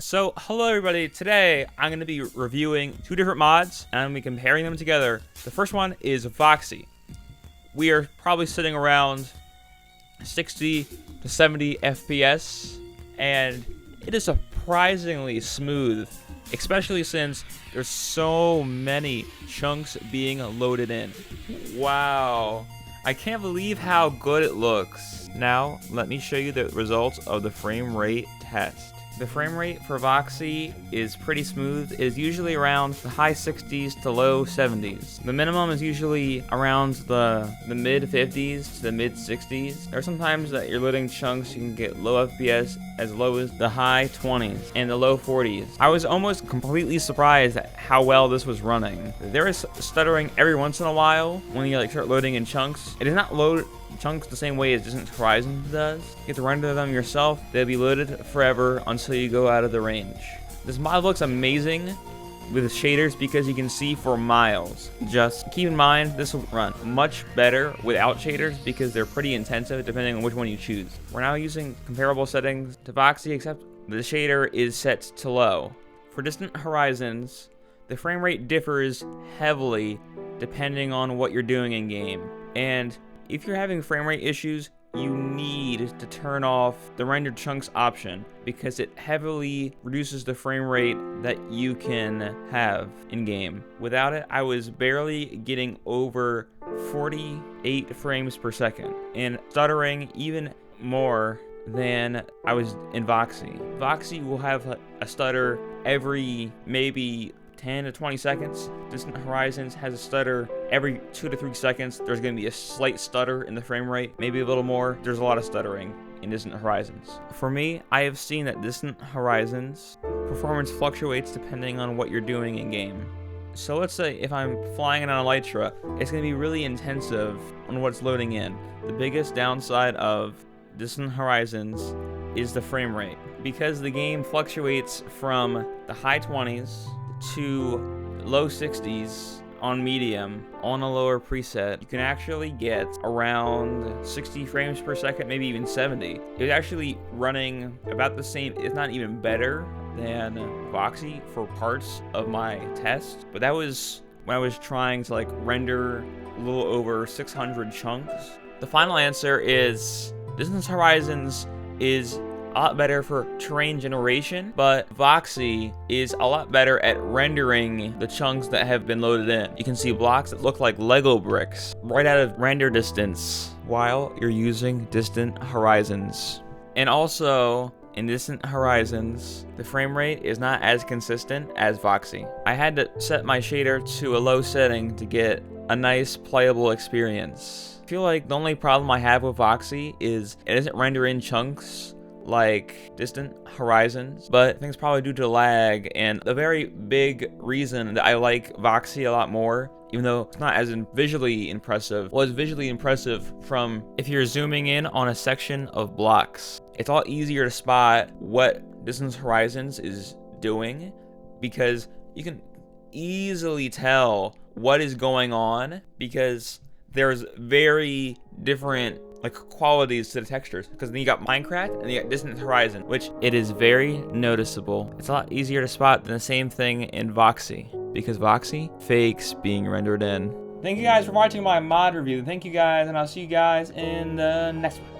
So, hello everybody. Today, I'm going to be reviewing two different mods, and I'm going to be comparing them together. The first one is Voxy. We are probably sitting around 60 to 70 FPS, and it is surprisingly smooth, especially since there's so many chunks being loaded in. Wow. I can't believe how good it looks. Now, let me show you the results of the frame rate test. The frame rate for Voxy is pretty smooth. It is usually around the high 60s to low 70s. The minimum is usually around the mid 50s to the mid 60s. There are sometimes that you're loading chunks, you can get low FPS as low as the high 20s and the low 40s. I was almost completely surprised at how well this was running. There is stuttering every once in a while when you start loading in chunks. It does not load chunks the same way as Distant Horizons does. You get to render them yourself. They'll be loaded forever until you go out of the range. This mod looks amazing with shaders because you can see for miles. Just keep in mind this will run much better without shaders because they're pretty intensive depending on which one you choose. We're now using comparable settings to Voxy, except the shader is set to low. For Distant Horizons, the frame rate differs heavily depending on what you're doing in game, and if you're having frame rate issues, you need to turn off the rendered chunks option because it heavily reduces the frame rate that you can have in game. Without it, I was barely getting over 48 frames per second and stuttering even more than I was in Voxy. Voxy will have a stutter every maybe 10 to 20 seconds. Distant Horizons has a stutter every 2 to 3 seconds. There's going to be a slight stutter in the frame rate, maybe a little more. There's a lot of stuttering in Distant Horizons. For me, I have seen that Distant Horizons performance fluctuates depending on what you're doing in game. So let's say if I'm flying in an elytra, it's going to be really intensive on what's loading in. The biggest downside of Distant Horizons is the frame rate, because the game fluctuates from the high 20s to low 60s on medium. On a lower preset, you can actually get around 60 frames per second, maybe even 70. It was actually running about the same, if not even better, than Voxy for parts of my test. But that was when I was trying to render a little over 600 chunks. The final answer is Distant Horizons is a lot better for terrain generation, but Voxy is a lot better at rendering the chunks that have been loaded in. You can see blocks that look like Lego bricks right out of render distance while you're using Distant Horizons. And also, in Distant Horizons, the frame rate is not as consistent as Voxy. I had to set my shader to a low setting to get a nice playable experience. I feel like the only problem I have with Voxy is it doesn't render in chunks like Distant Horizons, but things probably due to lag. And the very big reason that I like Voxy a lot more, even though it's not as visually impressive, was visually impressive from if you're zooming in on a section of blocks. It's a lot easier to spot what Distant Horizons is doing because you can easily tell what is going on because there's very different qualities to the textures, because then you got Minecraft and you got Distant Horizon, which it is very noticeable. It's a lot easier to spot than the same thing in Voxy, because Voxy fakes being rendered in. Thank you guys for watching my mod review. Thank you guys, and I'll see you guys in the next one.